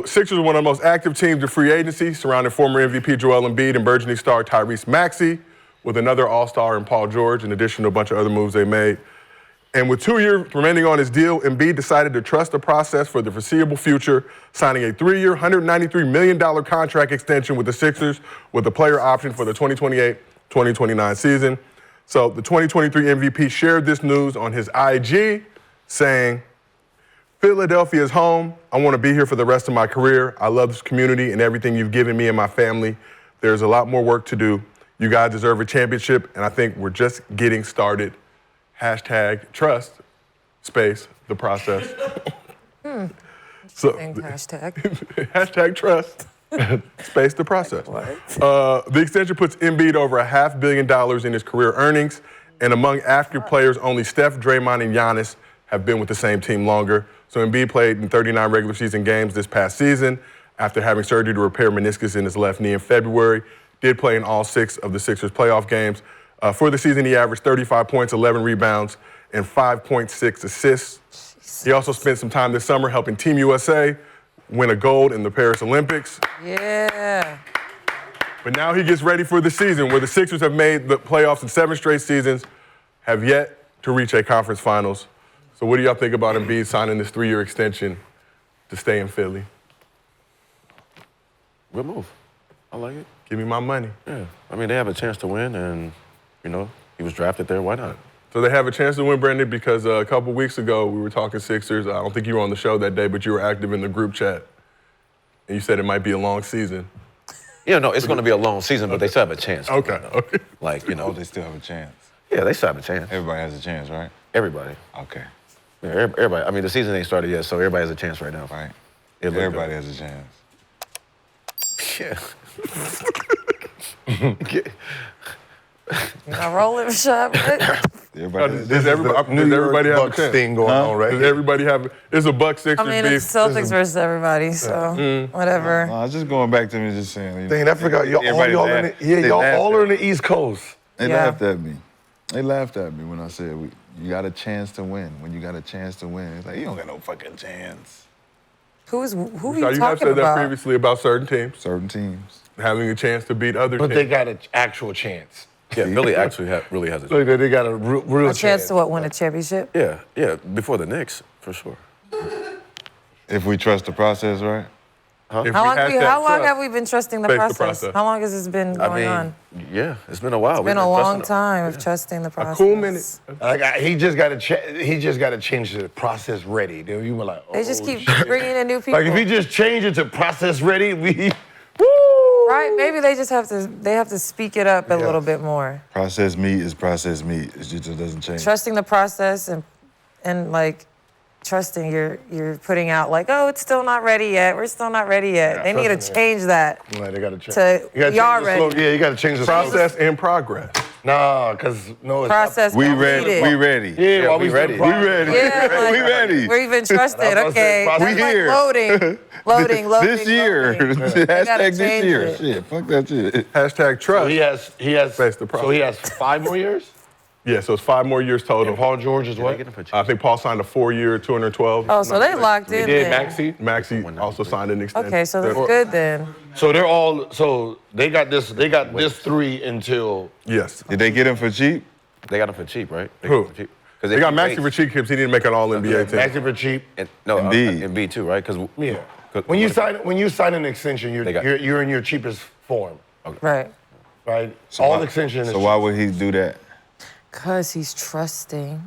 Sixers are one of the most active teams in free agency, surrounding former MVP Joel Embiid and burgeoning star Tyrese Maxey, with another all-star in Paul George, in addition to a bunch of other moves they made. And with 2 years remaining on his deal, Embiid decided to trust the process for the foreseeable future, signing a 3-year, $193 million contract extension with the Sixers, with a player option for the 2028-2029 season. So the 2023 MVP shared this news on his IG, saying, "Philadelphia is home. I want to be here for the rest of my career. I love this community and everything you've given me and my family. There's a lot more work to do. You guys deserve a championship, and I think we're just getting started. #trust, space, the process." So, hashtag. #trust, space, the process. The extension puts Embiid over $500 million in his career earnings, and among active players, only Steph, Draymond, and Giannis have been with the same team longer. So Embiid played in 39 regular season games this past season after having surgery to repair meniscus in his left knee in February. Did play in all 6 of the Sixers' playoff games. For the season, he averaged 35 points, 11 rebounds, and 5.6 assists. Jesus. He also spent some time this summer helping Team USA win a gold in the Paris Olympics. Yeah. But now he gets ready for the season, where the Sixers have made the playoffs in 7 straight seasons, have yet to reach a conference finals. So what do y'all think about Embiid signing this 3-year extension to stay in Philly? Good move. I like it. Give me my money. Yeah. I mean, they have a chance to win, and, you know, he was drafted there. Why not? So they have a chance to win, Brandon, because a couple weeks ago we were talking Sixers. I don't think you were on the show that day, but you were active in the group chat. And you said it might be a long season. Yeah, no, it's going to be a long season, but they still have a chance. Okay. Like, you know. Oh, they still have a chance. Yeah, they still have a chance. Everybody has a chance, right? Everybody. Okay. Yeah, everybody. I mean, the season ain't started yet, so everybody has a chance right now. Right. Everybody has a chance. Yeah. I roll it, shot. Does everybody have a chance? Thing going on, right? Does everybody have? It's a Bucks Sixers I mean, beef. it's Celtics versus everybody, so whatever. I was just going back to me, just saying. Dang, I forgot. Y'all all are in the East Coast. They laughed at me. They laughed at me when I said, you got a chance to win. When you got a chance to win, it's like, you don't got no fucking chance. Who are you You have talking said that about? previously about certain teams. Certain teams. Having a chance to beat other But teams. they got an actual chance. Yeah, Philly actually really has a chance. They got a real A chance to what, win a championship? Yeah, before the Knicks, for sure. If we trust the process, right? Huh? How long have we been trusting the Face the process? process. How long has this been going on? Yeah, it's been a while. It's been a long time of trusting the process. A cool minute. He just got to change the process ready. Dude, you were like, They just keep bringing in new people. Like if he just change it to process ready, woo! Right? Maybe they just have to speak it up a little bit more. Processed meat is processed meat. It just doesn't change. Trusting the process and like trusting you're putting out like, oh, it's still not ready yet. We're still not ready yet. They need to change that. Like they got to change. To y'all ready. Yeah, you got to change the Process in progress. Nah, because it's process. We ready. We ready. Yeah, while we ready. We ready. Yeah, like, we ready. We're even trusted. Okay, We that's like here. loading. This year. Loading. Hashtag this year. it. Shit, fuck that shit. #trust. So he has. Face the process. So he has 5 more years. Yeah, so it's 5 more years total. And Paul George is what? I think Paul signed a 4-year, 212. Oh, so they locked in. Did then. Maxey? Maxey also signed an extension. Okay, so that's good then. So they're all. So they got this. They got this 3 until. Yes. Did they get him for cheap? They got him for cheap, right? Who? They got Maxey for cheap because he didn't make an All-NBA team. Maxey for cheap. Embiid too, right? Yeah. When you sign an extension, you're in your cheapest form. Right. Right. So all extension. So why would he do that? Because he's trusting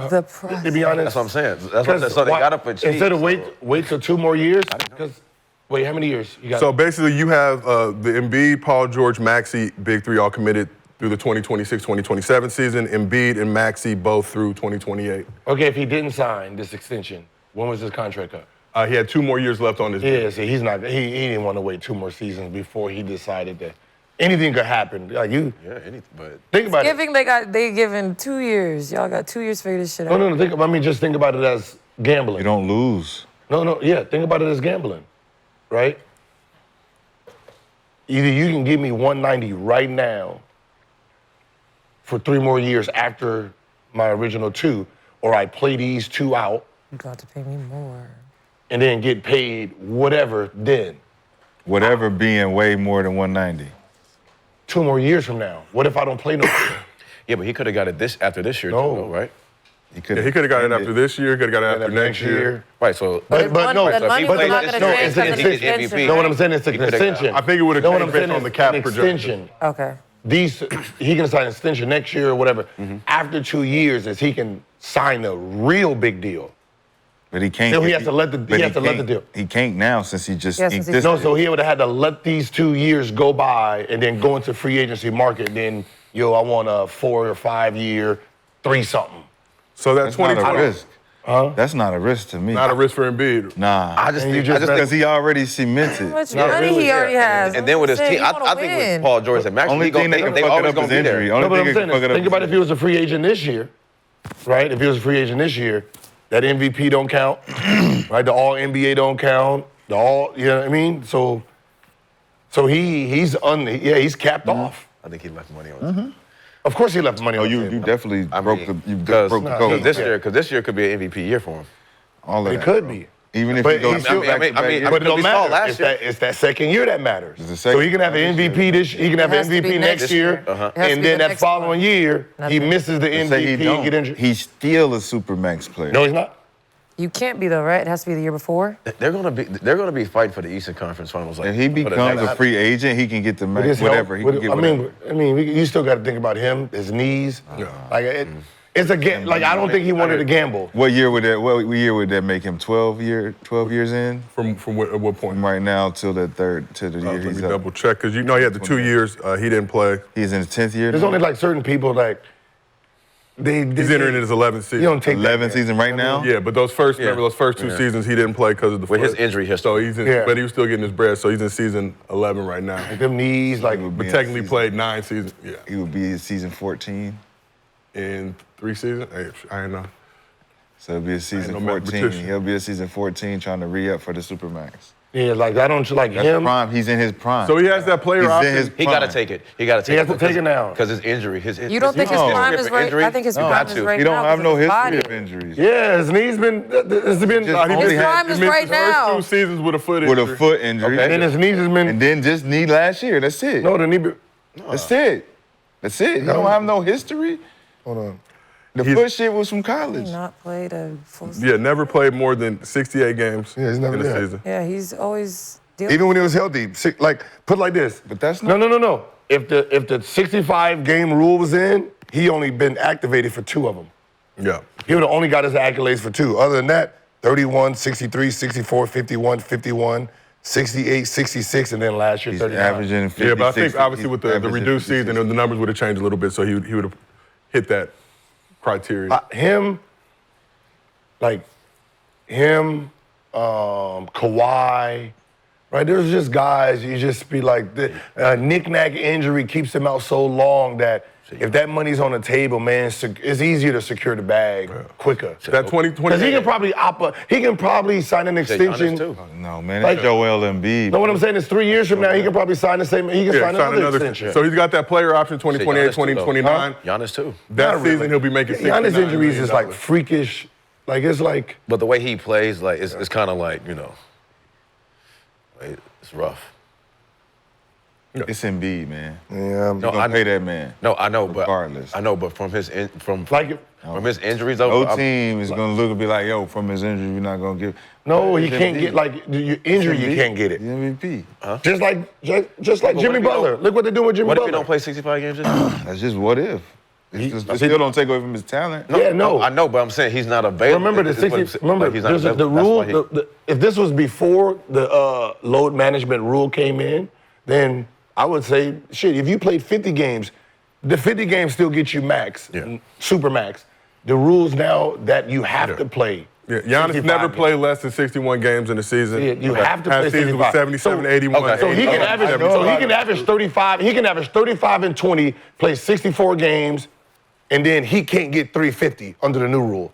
the process. To be honest, That's what I'm saying. That's what I'm saying. So they got him for cheap. Instead of wait till 2 more years. Because wait, how many years you got? So basically, you have the Embiid, Paul George, Maxey, big 3 all committed through the 2026-2027 season. Embiid and Maxey both through 2028. Okay, if he didn't sign this extension, when was his contract up? He had 2 more years left on his deal. Yeah, see, he's not. He didn't want to wait 2 more seasons before he decided that anything could happen. Like you. Yeah, anything. But think about it. They given 2 years. Y'all got 2 years to figure this shit out. No. Just think about it as gambling. You don't lose. No. Yeah, think about it as gambling, right? Either you can give me 190 right now for 3 more years after my original 2, or I play these 2 out. You got to pay me more. and then get paid whatever then. Whatever being way more than 190. 2 more years from now. What if I don't play no more? Yeah, but he could have got it after this year, No. too, right? He could have got it after this year, could have got it after next year. Right, so. But no, that money was not going to no, change it's an because of the extension. extension. Know what I'm saying? It's an extension. I think it would have Know what changed I'm saying? based on the It's cap an projection. extension. Okay. He can sign an extension next year or whatever. After 2 years, is he can sign a real big deal. But he can't. Still, he has to let the deal. He can't now since he just. Yeah, since inked this No, deal. so he would have had to let these 2 years go by and then go into free agency market. And then, I want a 4 or 5 year, 3-something. So that That's not a 2020 risk. That's not a risk to me. not a risk for Embiid. Nah. I just think because he already cemented. How much Not money really, he already has. And then with his That's team, it. He wanna I think with win. Paul George and Maxey, Only thing that can they fuck it always up going is to be there. injury. Only No, but thing I'm that saying can fuck is, it up think is about if he was a free agent this year, right? If he was a free agent this year, that MVP don't count, right? The All NBA don't count. You know what I mean? So he's capped off. I think he left money on the Of course he left money on the you table. definitely broke the Because code. this year could be an MVP year for him. All of It that, could bro. be. Even if But he goes he's still- back-to-back I mean, years. But it don't we saw matter. last year. It's that second year that matters. It's the So second he can have an year. MVP this year. He can have It an has to be MVP next next year. year. It has to And be then the that next following one. year, That's he it. misses the Say he MVP don't. and get injured. He's still a Supermax player. No, he's not. You can't be though, right? It has to be the year before. They're gonna be fighting for the Eastern Conference Finals. Like, If he for the becomes next- a free agent, he can get the With max, his health, whatever. He can get whatever. you still got to think about him, his knees. Like it's a game. Like I don't think he wanted to gamble. What year would that make him? 12 years in? From what point? From right now till the year Let he's me up. double check, because he had the 2 years he didn't play. He's in his 10th year. There's now? only like certain people like He's entering in his 11th season. You don't take 11th season right now? Yeah, but those first 2 seasons he didn't play because of the With his foot. injury history. So he's in, Yeah. but he was still getting his bread. So he's in season 11 right now. them knees. Like But Yeah, technically season. played 9 seasons. Yeah, He would be in season 14. in 3 seasons. Hey, I don't know. So it'll be a season no 14. mathematician. He'll be a season 14 trying to re-up for the Supermax. yeah, like I don't like That's him. prime. He's in his prime. So he has that player He's in option. his He got to prime. take it. He got to take He it. has to take it now. Because his injury. You don't think his No. prime is right? Injury? I think his No. prime Got is to. right He don't now. have no because of history his of body. injuries. Yeah, his knees been. It's been. Just He only missed- had- prime he is missed right his now. first 2 seasons with a foot With injury. a foot injury. Okay. and his knees has been. And then just knee last year. That's it. No, the knee. That's it. That's it. You don't have no history. Hold on. The He's- foot shit was from college. Not played a full. Yeah, never played more than 68 games Yeah, he's never- in a yeah. season. Yeah, he's always dealing. Even when he was healthy, like put it like this. But that's not. No. If the 65 game rule was in, he only been activated for 2 of them. Yeah. He would have only got his accolades for 2. Other than that, 31, 63, 64, 51, 51, 68, 66, and then last year He's 39. averaging 50, Yeah, but I think 60, obviously with the averaging reduced 50, season, the numbers would have changed a little bit, so he would have hit that criteria. Kawhi, right? There's just guys, you just be like, knick-knack injury keeps him out so long that if that money's on the table, man, it's easier to secure the bag quicker. That 2020. Because he can probably sign an extension. Giannis, too. No, man. Like- That's Joel Embiid. Know what I'm saying? It's 3 years from now, he can probably sign the same. He can sign another extension. So he's got that player option Shit, 2028, Giannis too, though. 2029. Giannis too. That Not season really. he'll be making Giannis $69 injuries is like million. freakish. Like it's like But the way he plays, like it's kind of like it's rough. It's Embiid, man. yeah. You gonna pay that man. No, I know, but Regardless. I know, but from his from his injuries, No though, team is gonna look and be like, yo, from his injury, we're not gonna give. No, he It's can't Embiid. get like your injury. You Embiid. can't get He's it. MVP. Just like what Jimmy if he Butler. don't- Look what they're doing with Jimmy What if Butler. he don't play 65 games this year? That's just what if. It still don't take away from his talent. Yeah, no. I know, but I'm saying he's not available. Remember the It's what I'm 60. saying. Remember Like, he's not there's the available. That's rule. why he- If this was before the load management rule came in, then I would say shit. If you played 50 games, the 50 games still get you max, super max. The rules now that you have to play. Yeah, Giannis 65 never games. played less than 61 games in a season. Yeah, you have to play Had seasons with 65. 77, 81. Okay. So he can 80, average. 70. So he can average 35. He can average 35 and 20. Play 64 games, and then he can't get 350 under the new rule.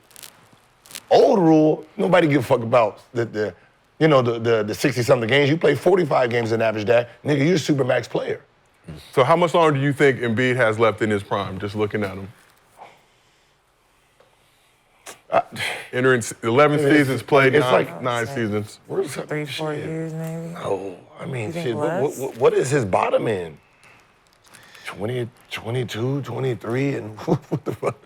Old rule, nobody give a fuck about the 60-something games. You play 45 games and average that, nigga, you're a super max player. So how much longer do you think Embiid has left in his prime, just looking at him? Entering 11 seasons, played it's nine seasons. Where's 3-4 years maybe. Oh, I mean, think shit. less? What is his bottom in? 20, 22, 23, and what the fuck?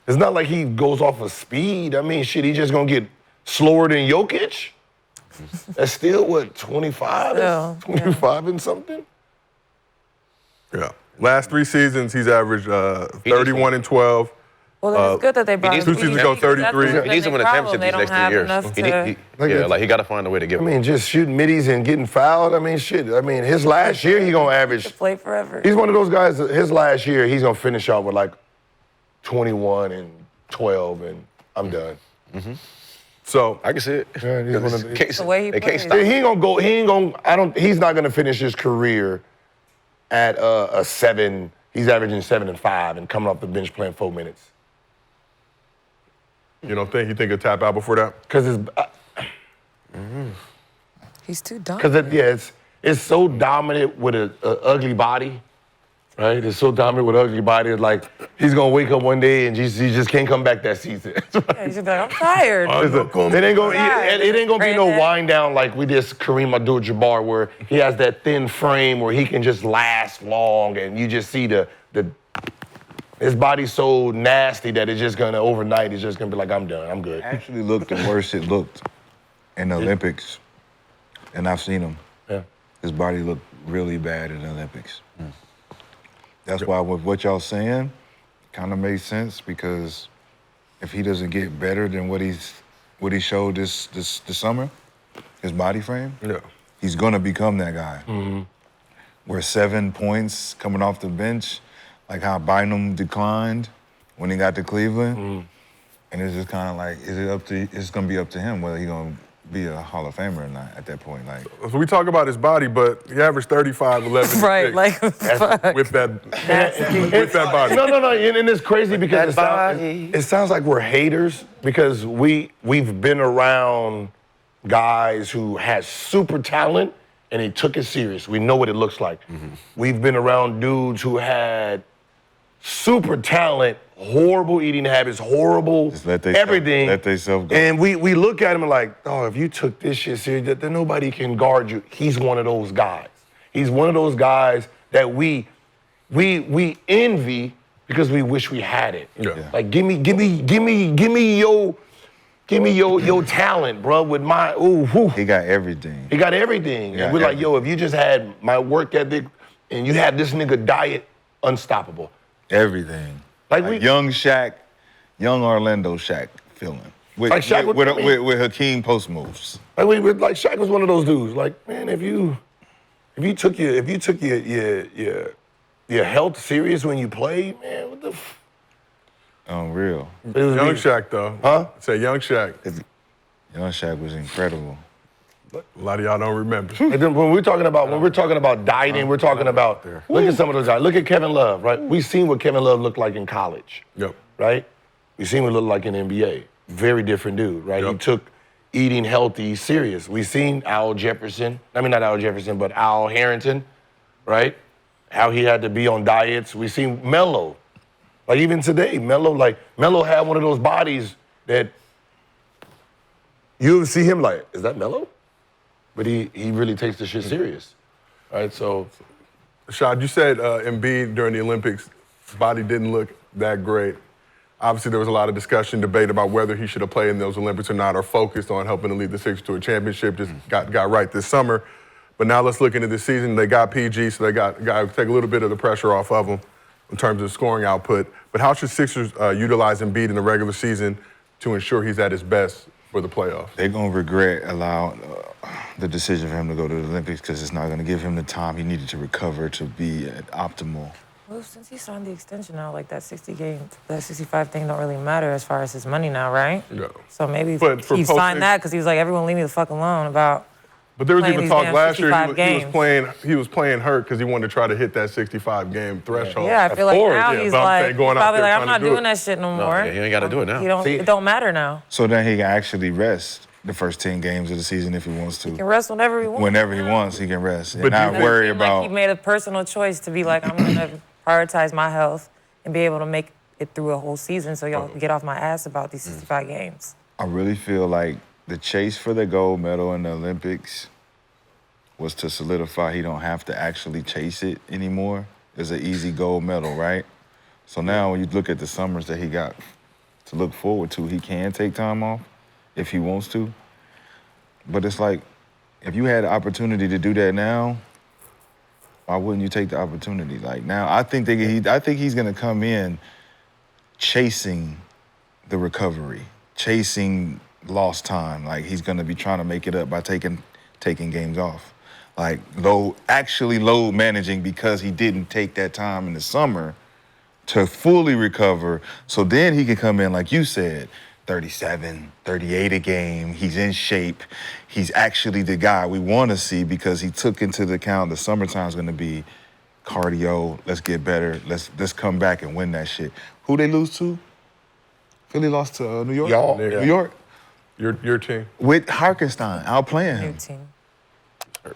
It's not like he goes off of speed. I mean, shit, he just gonna get slower than Jokic? That's still, what, 25? Still, 25 and something? Yeah. Last 3 seasons, he's averaged 31 and 12. Well, it's good that they brought him. 2 seasons ago, 33. He needs to win a championship these next 3 years. He got to find a way to get I one. mean, just shooting middies and getting fouled. I mean, shit. I mean, his last year, he gonna average. Play forever. He's one of those guys, his last year, he's gonna finish out with like 21 and 12, and I'm done. So I can see it. Yeah, he's one of the- Can't- The way he they can't plays. stop. He ain't gonna go, he's not gonna finish his career at a 7. He's averaging 7 and 5 and coming off the bench playing 4 minutes. you don't think he'll tap out before that? Because He's too dumb. it's so dominant with a ugly body, right? It's so dominant with an ugly body. It's like he's gonna wake up one day and he just can't come back that season. Yeah, he's just like, I'm tired. It ain't gonna be no Granddad. wind down like we did Kareem Abdul-Jabbar, where he has that thin frame where he can just last long, and you just see his body's so nasty that it's just gonna overnight. It's just gonna be like, I'm done. I'm good. Actually looked the worst it looked in the Olympics. And I've seen him. Yeah. His body looked really bad in the Olympics. That's why with what y'all saying, kind of made sense, because if he doesn't get better than what he showed this summer, his body frame, he's gonna become that guy. Where 7 points coming off the bench, like how Bynum declined when he got to Cleveland, and it's just kind of like, it's gonna be up to him whether he's gonna be a Hall of Famer or not at that point. Like, So we talk about his body, but he averaged 35, 11, and Right, 6 like, fuck. with that body. No, and it's crazy because it sounds like we're haters because we've been around guys who had super talent and they took it serious. We know what it looks like. We've been around dudes who had super talent, horrible eating habits, horrible everything. Let they self go. And we look at him and like, oh, if you took this shit serious, then nobody can guard you. He's one of those guys. He's one of those guys that we envy because we wish we had it. Like, give me your talent, bro. With my He got everything. He got everything. Yeah, and we're like, yo, if you just had my work ethic and you had this nigga diet, unstoppable. Everything. Like young Shaq, young Orlando Shaq feeling. With, Like Shaq with Hakeem post moves. Like Shaq was one of those dudes. Like, man, if you took your health serious when you played, man, what the Unreal. Young Shaq, though. Huh? Say young Shaq. Young Shaq was incredible. A lot of y'all don't remember. And then when we're talking about dieting, we're talking about look at some of those guys. Look at Kevin Love, right? We've seen what Kevin Love looked like in college. Yep. Right? We've seen what he looked like in the NBA. Very different dude, right? Yep. He took eating healthy serious. We've seen Al Jefferson. I mean, not Al Jefferson, but Al Harrington, right? How he had to be on diets. We've seen Melo. Like even today, Melo had one of those bodies that you see him like, is that Melo? But he really takes the shit serious, right? So, Rashad, you said Embiid during the Olympics, his body didn't look that great. Obviously, there was a lot of discussion, debate about whether he should have played in those Olympics or not, or focused on helping to lead the Sixers to a championship. Just got right this summer. But now let's look into this season. They got PG, so they got to take a little bit of the pressure off of them in terms of scoring output. But how should Sixers utilize Embiid in the regular season to ensure he's at his best for the playoffs? They're going to regret allowing the decision for him to go to the Olympics because it's not going to give him the time he needed to recover to be at optimal. Well, since he signed the extension now, like that 65 thing don't really matter as far as his money now, right? Yeah. So maybe But for he post- signed that because he was like, everyone leave me the fuck alone about. But there was playing even these talk damn last year 65 he was playing hurt because he wanted to try to hit that 65 game threshold. Yeah, I feel like now Yeah, he's but I'm like, saying going out probably there like, I'm trying not to do doing it. that shit no more. Yeah, he ain't got to do it now. It don't matter now. So then he can actually rest the first 10 games of the season if he wants to. He can rest whenever he wants. Whenever he wants, he can rest. And But not do you worry Seemed like about... he made a personal choice to be like, I'm gonna prioritize my health and be able to make it through a whole season so y'all can get off my ass about these 65 games. I really feel like the chase for the gold medal in the Olympics was to solidify he don't have to actually chase it anymore. It's an easy gold medal, right? So now when you look at the summers that he got to look forward to, he can take time off if he wants to. But it's like, if you had the opportunity to do that now, why wouldn't you take the opportunity? Like now, I think he's gonna come in chasing the recovery, chasing lost time. Like he's gonna be trying to make it up by taking games off. Like load managing because he didn't take that time in the summer to fully recover. So then he can come in, like you said, 37, 38 a game. He's in shape. He's actually the guy we want to see because he took into account the summertime's going to be cardio. Let's get better. Let's come back and win that shit. Who they lose to? Philly lost to New York. Y'all. New York. Your team. With Harkenstein outplaying New him. team.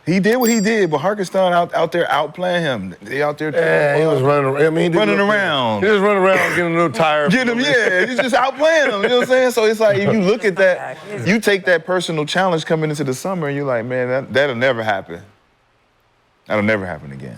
He did what he did, but Harkenstein out there outplaying him. They out there. Yeah, he was running around. I mean, he running around. He just running around getting a little tired. Get him, yeah. He's just outplaying him. You know what I'm saying? So it's like if you look at that, you take that personal challenge coming into the summer, and you're like, man, that'll never happen. That'll never happen again.